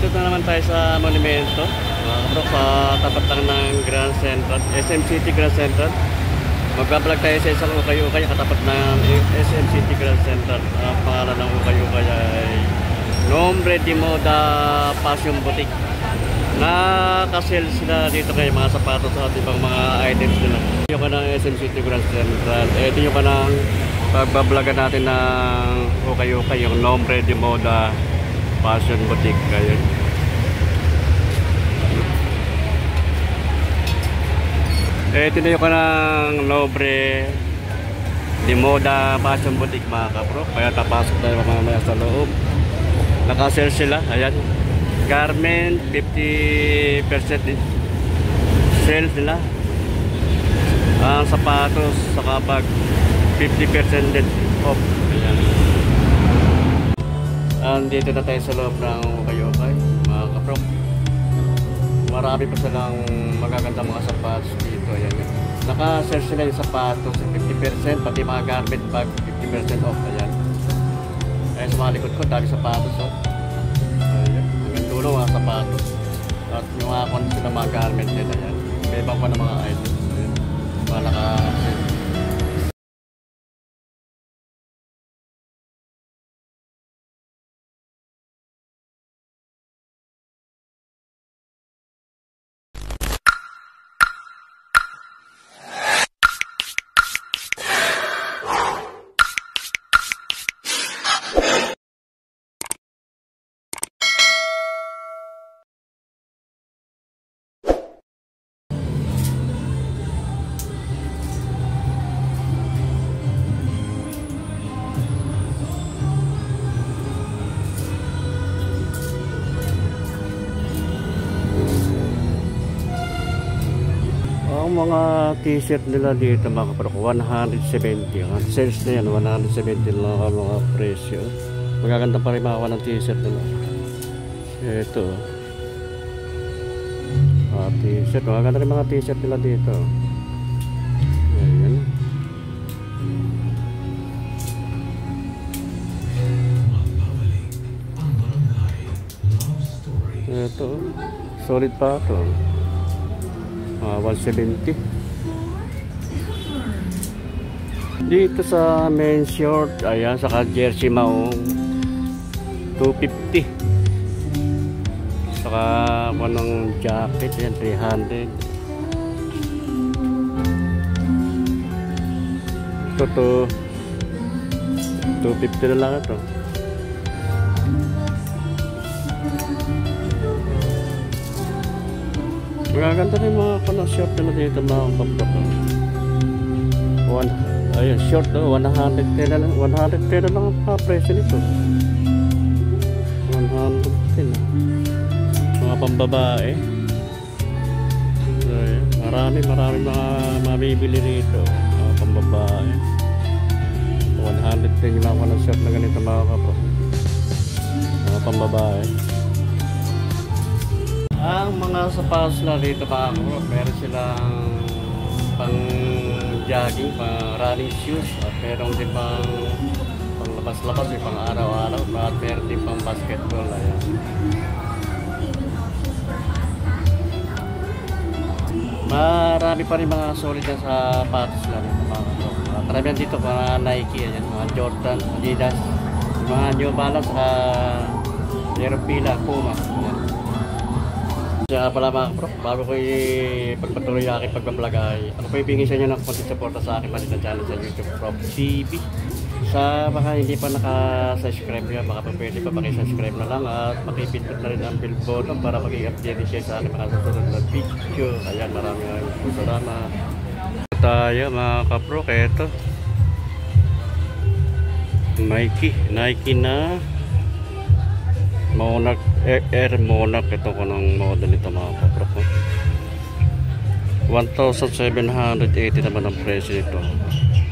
Dito na naman tayo sa monumento. Bro, sa tapat lang ng Grand Central, SM City Grand Central. Magbablog tayo sa isang ukay-ukay katapat ng SM City Grand Central. Ang pangalan ng ukay-ukay ay Nombre de Moda Fashion Boutique. Nakasell sila dito kayo mga sapatos at ibang mga items nila. Ito yung kanang SM City Grand Central. Ito yung kanang pagbablogan natin ng ukay-ukay, yung Nombre de Moda Fashion Boutique. Ayun. Ito na yung kanang Nombre de Moda Fashion Boutique mga kapro. Kaya tapasok tayo mamaya sa loob. Nakasell sila. Ayan. Garment 50% sales nila. Ang sapatos sa kapag 50% din off. Ayan. Andito na tayo sa loob ng ukay-ukay mga kapro. Marami pa silang magaganda mga sapatos dito. Ayan. Naka-sell sila yung sapatos 50%, pati mga garment bag 50% off. Ayan. Ayan sa mga likod ko, dami sapatos oh. Ayan. Hanggang dulo mga sapatos. At yung mga kung sila mga garment din. Ayan. May ibang pa ng mga items. Ayan. Mga naka-sell. Ang mga t-shirt nila dito mga kapro 170. Ang sales na yan 170 lang ang mga presyo. Magaganda pa rin makawa ng t-shirt nila. Ito t-shirt, magaganda rin mga t-shirt nila dito. Ayan. Ito solid pa ito. 170. Dito sa men's short, ayan, saka jersey maong 250. Saka anong jacket, ayan, 300. Ito 250 na lang ito. Magaganda rin mga kanang short na dito mga kapatid. Ayun, short no, 110 na lang. 110 na lang ang presyo nito. 110 mga pambabae. So, ayan, marami mga mabibili rito mga pambabae. 110 yung mga kanang short na ganito mga kapatid. Mga pambabae. Ang mga sapatos na dito mga kapro, meron silang pang jogging, pang running shoes, at meron din pang labas-labas, pang araw-araw, at meron din pang basketball. Ayan. Marami pa rin mga solid na sapatos na dito mga kapro. Karamihan dito mga Nike, ayan, mga Jordan, Adidas, mga New Balance, Aeropila, Puma. Ayan. Kaya pala mga kapro, bago ko ipagpatuloy ang aking pagbablog ay ako po ibigay sa inyo ng konting suporta sa aking maliit na channel sa YouTube Prof TV. Sa baka hindi pa naka-subscribe nyo, baka pa pwede pa pakisubscribe na lang at makipindot na rin ang bell button para mag-i-update siya sa aking mga susunod na video. Ayan, maraming salamat. Tayo mga kapro, kaya ito Nike na Monarch, Air Monarch. Ito ko ng model ito mga kapro ko. 1,780 naman ang presyo nito.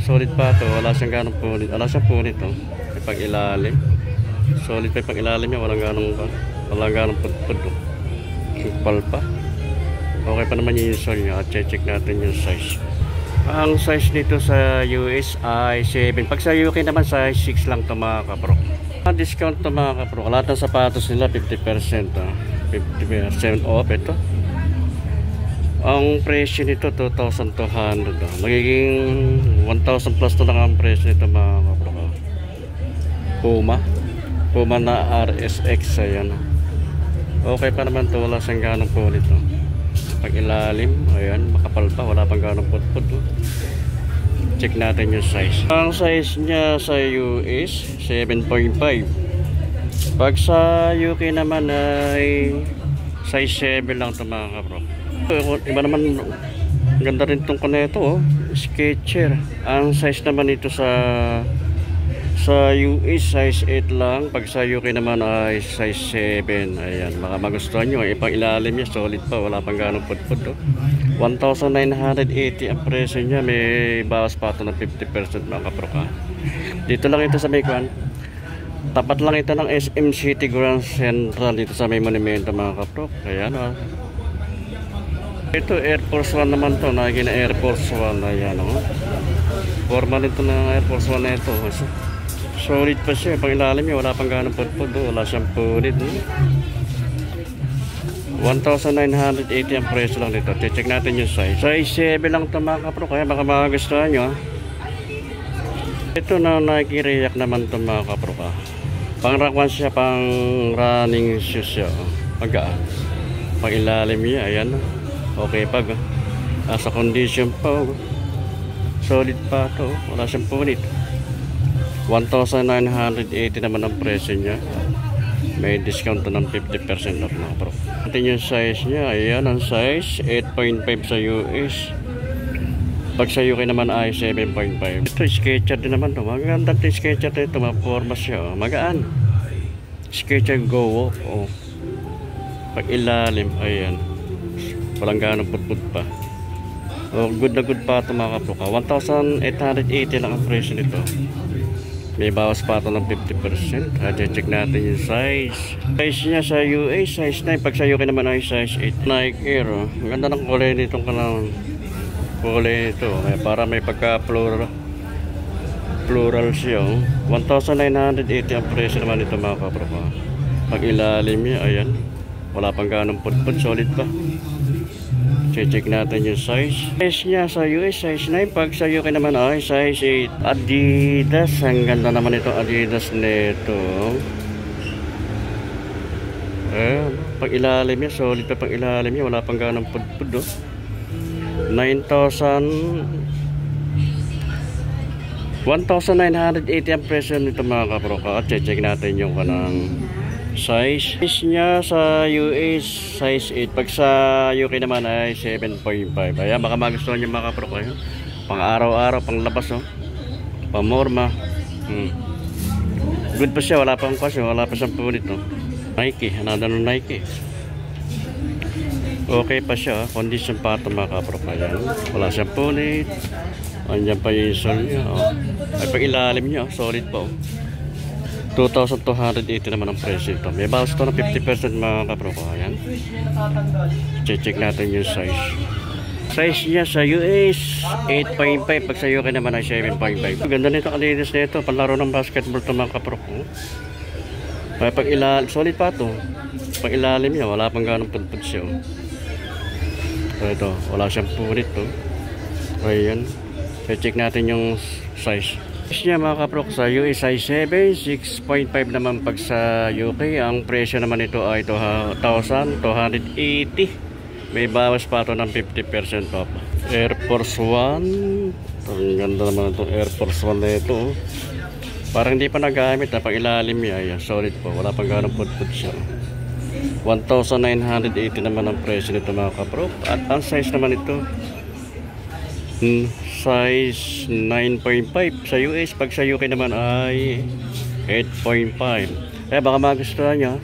Solid pa ito, wala siyang ganong punit. Wala siyang punit ito. May pag-ilalim. Solid pa yung pag-ilalim niya, walang ganong pudpud. Supal pa. Okay pa naman yung insole niya at check natin yung size. Ang size nito sa US ay 7. Pag sa UK naman size 6 lang ito mga kapro. Discount to mga kapro. Lahat ng sapatos nila 50%. 50% off ito. Ang presyo nito 2,200. Magiging 1,000 plus to lang ang presyo nito mga kapro. Puma na RSX. Ayan. Okay pa naman to. Wala siyang ganong po nito. Pag ilalim, ayan, makapal pa. Wala pang ganong put-put. Check natin yung size. Ang size niya sa US 7.5. Pag sa UK naman ay size 7 lang ito mga kapro. Iba naman, ganda rin itong kuneto, oh. Sketcher. Ang size naman ito sa US size 8 lang. Pag sa UK naman ay size 7. Ayan, baka magustuhan nyo. Ipang ilalim niya, solid pa. Wala pang ganong put-put, oh. 1,980 ang presyo niya. May bawas pa ito ng 50% mga kapro ka. Dito lang ito sa Maykuan. Tapat lang ito ng SM City Grand Central. Dito sa may monumento mga kapro. Ayan, oh. Ito Air Force 1 naman to. Naging Air Force 1. Ayan, oh. Formal ito ng Air Force 1 na ito. Solid pa siya. Pang ilalim niya, wala pang ganong put-put, oh. Wala siyang punit, oh. 1,980 ang presyo lang dito. Check natin yung size. Size 7 lang ito mga kapro. Kaya baka makagustuhan nyo. Ito na Nike React naman ito mga kapro ka. Pang rakwan siya, pang running shoes siya. Pagkaan. Pang ilalim niya. Ayan. Okay pag. Nasa condition pa. Solid pa ito. Wala siyang punit. 1,980 naman ang presyo niya. May discount to ng 50% off mga kapro. Natin yung size niya. Ayan ang size 8.5 sa US. Pag sa UK naman ay 7.5. Ito Skechers din naman to. Maganda ito Skechers ito. Maporma siya, oh. Magaan. Skechers Go Walk, oh. Pag ilalim, ayan. Walang ganong put-put pa. Oh, good na good pa ito mga kapro ka. 1,880 lang ang presyo nito. May bawas pa ito ng 50%. Check natin yung size. Size niya sa US, size 9. Pag sa UK naman ay size 8. Nike Air, oh. Ang ganda ng kulay nitong kanang kulay nito. Para may pagka-plural siya, oh. 1,980 ang presyo naman ito mga kapro. Pag ilalim niya, ayan. Wala pang ganong put-put. Solid pa. Check natin yung size. Size niya sa US, size 9. Pag sa UK naman ay size 8. Adidas. Ang ganda naman ito Adidas nito. Pag ilalim niya, solid pa pag ilalim niya. Wala pang ganong pud-pud, oh. 1,980 ang presyo nito mga kapro ka. Check natin yung kanang size. Size niya sa US size 8. Pag sa UK naman ay 7.5. Ayan, baka magustuhan niyo mga kapro kayo. Pang araw-araw, pang labas, oh. Pamorma. Good pa siya, wala pang kasi, wala pa siyang punit, oh. Nike, another Nike. Okay pa siya, condition pa ito mga kapro kayo. Wala siyang punit. Andiyan pa yung sole niya, oh. Ay pag ilalim niya, solid pa, oh. 2,280 naman ang presyo ito. May bawas ito ng 50% mga kapro ko. Ayan. Check natin yung size. Size niya sa US 8.5. Pag sa UK naman ay 7.5. Ganda nito Adidas na ito. Panlaro ng basketball ito mga kapro ko. Pag ilalim, solid pa ito. Pag ilalim niya, wala pang ganong pud-pud siya, oh. So ito, wala siyang punit, oh. Ayan. Check natin yung size. Size niya mga kapro sa US size 7, 6.5 naman pag sa UK. Ang presyo naman ito ay 2,280. May bawas pa ito ng 50% off. Air Force 1. Ang ganda naman itong Air Force 1 na ito, oh. Parang hindi pa nagamit na pag ilalim niya. Ayan, solid po. Wala pang ganong put-put siya. 1,980 naman ang presyo nito mga kapro. At ang size naman ito size 9.5 sa US. Pag sa UK naman ay 8.5. Baka magustuhan nyo.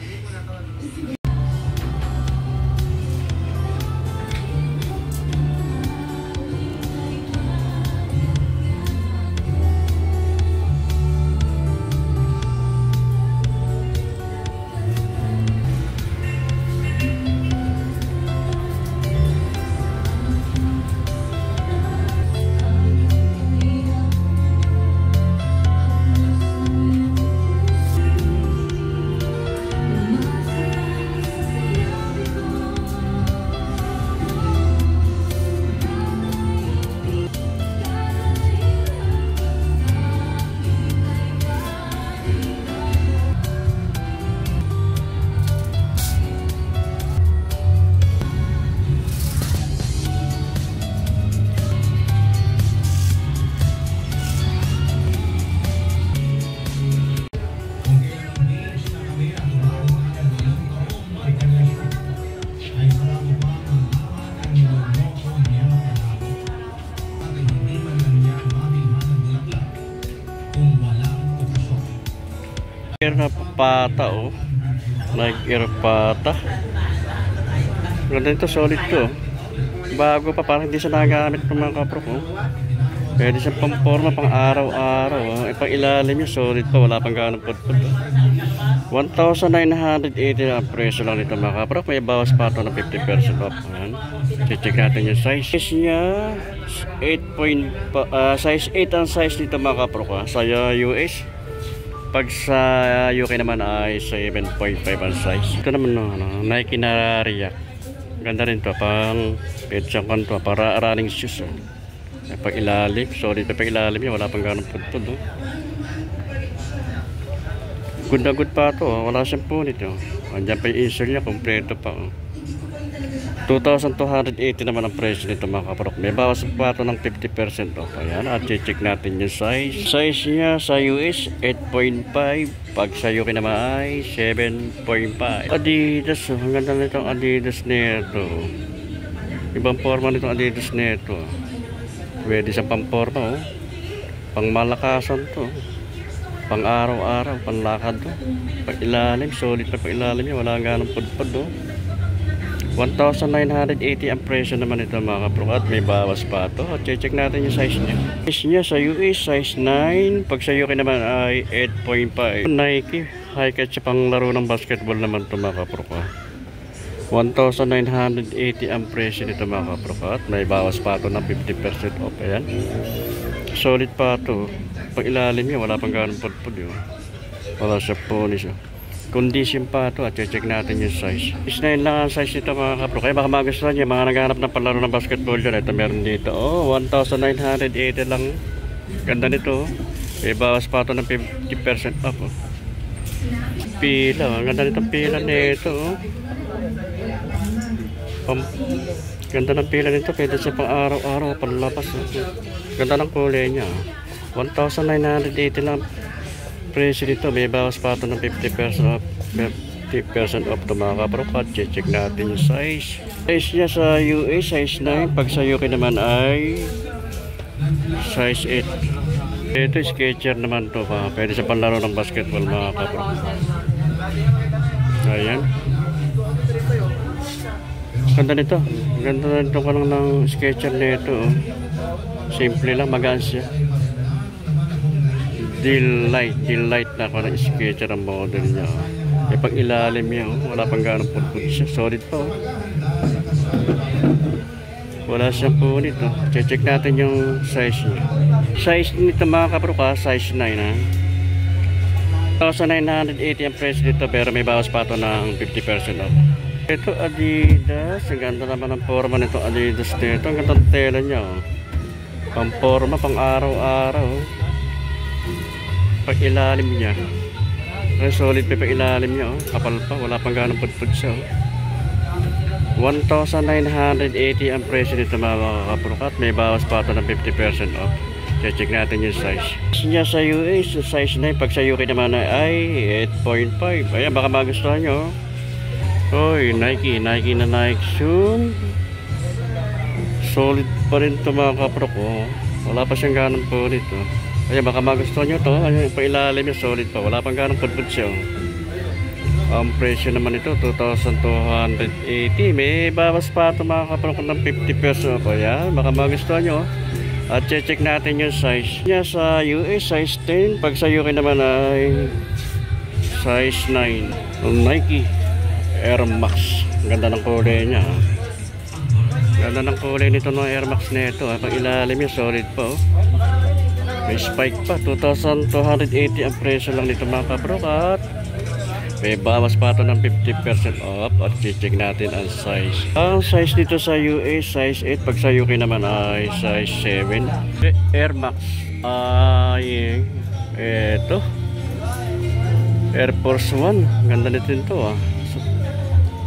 Air na pata, oh. Nike Air pata. Ganda nito, solid to. Bago pa, parang hindi siya nagamit ng mga kapro ko. Pwede siyang pang-forma, pang araw-araw. Pang ilalim niya, solid pa, wala pang ganong pudpud. 1,980 ang presyo lang nito mga kapro. May bawas pa ito ng 50% off. Ayan. Check natin yung size. Size niya, size 8 ang size nito mga kapro ko. Sa US. Pag sa UK naman ay 7.5 ang size. Ito naman Nike na React. Ganda rin to, pang petsang kanto, para running shoes. Pag ilalim, solid pa ilalim niya, wala pang ganong pudpud. Good na good pa to, wala siyang punit. Andiyan pa yung insole niya, kompleto pa. 2,280 naman ang presyo nito mga kaprok. May bawas pa ito ng 50% off. Ayan, at check natin yung size. Size niya sa US 8.5. Pag sa UK naman ay 7.5. Adidas, ang ganda nitong Adidas nito. Ibang forma nitong Adidas nito. Pwede siyang pang-forma, pang malakasan to, pang araw-araw, pang lakad to. Pag ilalim, solid pa pag ilalim niya, wala nga ng pudpud. 1,980 ang presyo naman ito mga kapro, at may bawas pa ito. At check natin yung size niya. Size niya sa US size 9, pag sa UK naman ay 8.5. Nike, high catch pang laro ng basketball naman ito mga kapro. 1,980 ang presyo nito mga kapro, at may bawas pa ito ng 50% off. Ayan, solid pa ito. Pag ilalim niya, wala pang ganong pudpud. Wala siya punis. Condition pa ito, at check natin yung size. Is 9 lang ang size nito mga kapro. Kaya baka magustuhan niya, mga naghanap ng palaro ng basketball dyan. Ito meron dito. 1,980 lang. Ganda nito. May bawas pa ito ng 50% off. Pila, ang ganda nitong pila nito. Ganda ng pila nito. Pwede siya pang araw-araw, panlapas. Ganda ng kulay niya. 1,980 lang presyo dito. May bawas pa ito ng 50% off. 50% off ito mga kapro. Check natin yung size. Size niya sa US size 9. Pag sa UK naman ay size 8. Ito Skechers naman to. Pwede sa panlaro ng basketball mga kapro. Ayan, ganda nito. Ganda nito ka lang ng Skechers nito. Simple lang, magaan siya. Delight na ako ng Skechers ang model niya. Pag ilalim niya, wala pang ganong pudpud siya. Solid pa. Wala siyang punit. Check natin yung size niya. Size nito mga kapro, size 9 1,980 ang price dito, pero may bawas pa ito ng 50% off. Ito Adidas. Ang ganda naman ang forma nito Adidas nito. Ang ganda ng tela niya. Pang forma, pang araw-araw. Pag ilalim niya, solid pa pag ilalim niya. Kapal pa, wala pang ganong pudpud siya. 1,980 ang presyo nito mga kapro, at may bawas pa ito ng 50% off. Check natin yung size. Size niya sa US size 9. Pag sa UK naman ay 8.5. Ayan, baka magustuhan nyo. Nike na Nike shoe. Solid pa rin ito mga kapro ko. Wala pa siyang ganong punit. Ayan, baka magustuhan nyo ito. Ayan, pailalim niya, solid pa. Wala pang ganong pudpud siya. Ang presyo naman ito 2,280. May bawas pa ito mga kapro ng 50%. Ayan, baka magustuhan nyo. At check natin yung size niya sa US size 10. Pag sa UK naman ay size 9. Nike Air Max. Ganda ng kulay niya. Ganda ng kulay nito ng Air Max nito. Pag ilalim niya, solid pa. May spike pa. 2,280 ang presyo lang nito mga kabrokat. May bawas pa ito ng 50% off. At check natin ang size. Ang size dito sa US size 8. Pag sa UK naman ay size 7. Air Max ay eto Air Force 1. Ganda nito ito.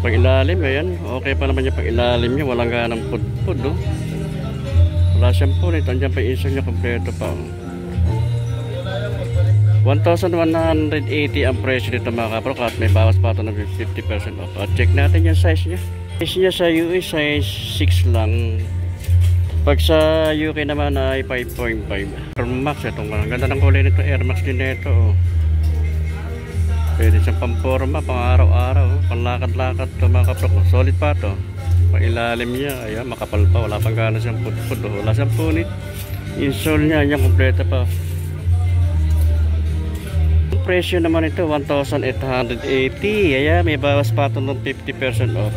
Pag ilalim, ayan, okay pa naman yung pag ilalim niya. Walang ganang pudpud. Wala siyang punit. Andiyan pa yung insole niya, kompleto pa. 1,180 ang presyo nito mga kapro, at may bawas pa ito ng 50% off. At check natin yung size niya. Size niya sa US size 6 lang. Pag sa UK naman ay 5.5. Air Max, itong ganda ng kulay nito. Air Max din nito. Pwede siyang pamporma, pang araw-araw, panlakad-lakad to mga kaprok. Solid pa to. Pang ilalim niya, ayan, makapal pa. Wala pang gana siyang put-put. Wala siyang punit. Insole niya, yan, complete pa. Ang presyo naman ito, 1,880. Ayan, may bawas pa ito ng 50% off.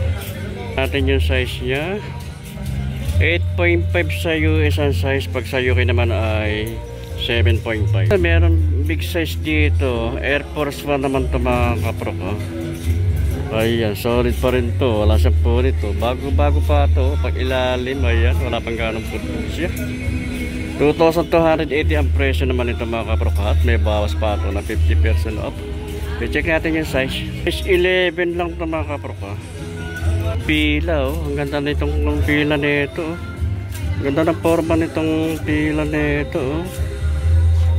Natin yung size niya. 8.5 sa US ang size. Pag sa UK naman ay 7.5. Meron big size dito. Air Force 1 naman ito mga kaprok. Ayan, solid pa rin to. Wala siyang punit to. Bago-bago pa to. Pag ilalim, ayan, wala pang ganong punit siya. 2,280 ang presyo naman ito mga kaprok. At may bawas pa to na 50% off. I-check natin yung size. Size 11 lang ito mga kaprok. Pila, oh. Ang ganda nitong pila nito. Ang ganda ng forma nitong pila nito. Oh.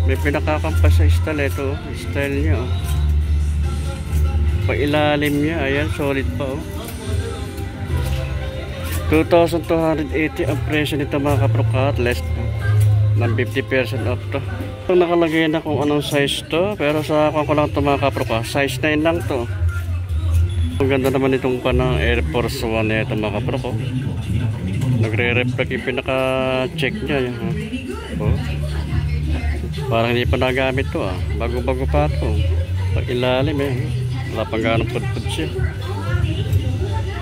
May pinakakampas sa style ito. Style niya. Oh. Pailalim niya. Ayan, solid pa. Oh. 2,280 ang presyo nito mga kaprokat. Less ng 50% off to. Ito nakalagay na kung anong size to. Pero sa ako lang ito mga kaprokat. Size 9 lang to. Ang ganda naman itong panang Air Force 1 na ito mga kaprokat. Nagre-reflect yung pinaka-check niya. Oh. Parang hindi pa nagamit to ah. Bago-bago pa to. Pag ilalim eh. Wala pang ganong pud-pud siya.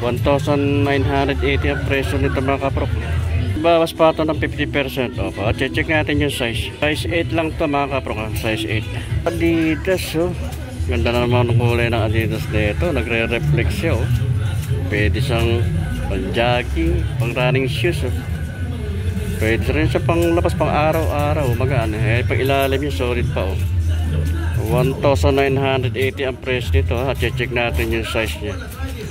1,980 ang presyo nito mga kaprok. Bawas pa ito ng 50% off. Check natin yung size. Size 8 lang to mga kaprok. Size 8. Adidas oh. Ganda na naman ang kulay ng Adidas nito. Nagre-reflect siya oh. Pwede siyang pang-jogging, pang-running shoes oh. Pwede rin siya pang labas pang araw-araw. Magaan eh. Pag ilalim yung solid pa oh. 1,980 ang price nito ha. Check natin yung size niya.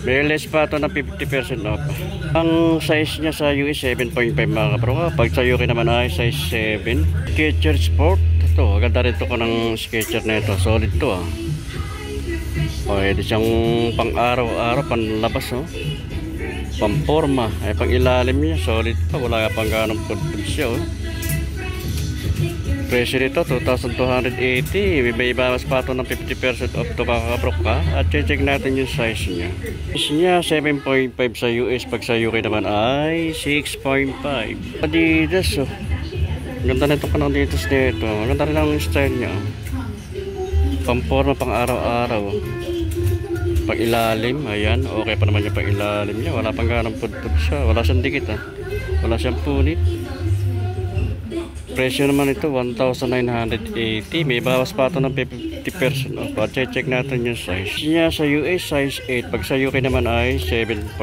May less pa ito ng 50% off. Ang size niya sa US 7.5 mga kapro. Pag sa UK naman ay size 7. Skechers Sport. Ito, ganda rin ito ko ng Skechers na ito. Solid to ah. Pwede siyang pang araw-araw, pang labas oh. Pamporma ay pang ilalim niya solid pa, wala pang ganong pud-pud siya oh. Presyo nito 2,280. May bawas pa ito ng 50% off to mga kaprok ha. At check natin yung size niya. Size niya 7.5 sa US. Pag sa UK naman ay 6.5. Adidas oh. Ganda na ito ka ng Adidas nito. Ganda rin ang style niya oh. Pamporma pang araw-araw oh. Pag ilalim, ayan, okay pa naman yung pag ilalim niya. Wala pang ganang pud-pud siya. Wala siyang dikit ha. Wala siyang punit. Presyo naman ito 1,980. May bawas pa ito ng 50% off. Check natin yung size niya sa US size 8. Pag sa UK naman ay 7.5.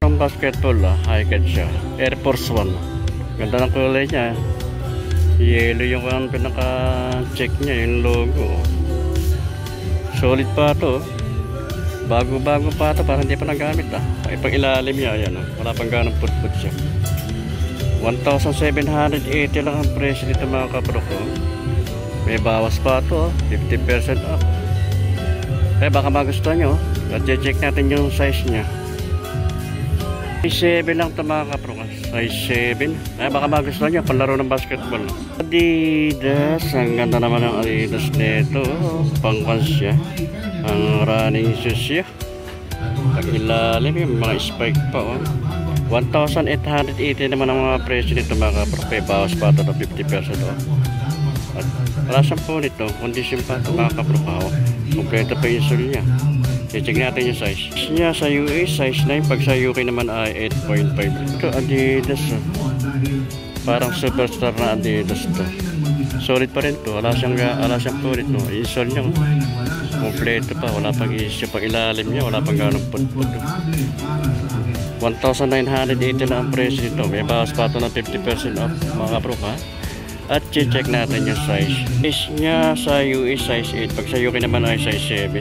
Ang basketball high cut siya. Air Force 1. Ganda ng kulay niya. Yellow yung pinaka-check niya, yung logo. Solid pa ito. Bago-bago pa ito, parang hindi pa nagamit ah. Ay pang ilalim niya, ayan oh. Wala pang ganong pud-pud siya. 1,780 lang ang presyo nito mga kaprok oh. May bawas pa ito oh. 50% off. Eh baka magustuhan nyo oh. At check natin yung size niya. Size 7 lang ito mga kaprok. Size 7. Eh baka magustuhan nyo, panlaro ng basketball. Adidas, ang ganda naman ng Adidas nito oh. Pangkans siya. Ang running shoes siya. Pag ilalim yung mga spike pa oh. 1,880 naman ang mga presyo nito mga kaprope. Bawas pa ito ng 50% oh. At wala siyang punit oh. Condition pa ito mga kaprope oh. Kompleto pa yung sole niya. Check natin yung size niya sa US size 9. Pag sa UK naman ay 8.5. Ito Adidas oh. Parang superstar na Adidas to. Solid pa rin to. Wala siyang punit oh. Yung sole niya oh. Kompleto pa, wala pang issue. Pag ilalim niya, wala pang ganong pud-pud. 1,980 na ang presyo nito. May bawas pa ito ng 50% off mga kaprok ha. At check natin yung size. Size niya sa US size 8. Pag sa UK naman ay size 7.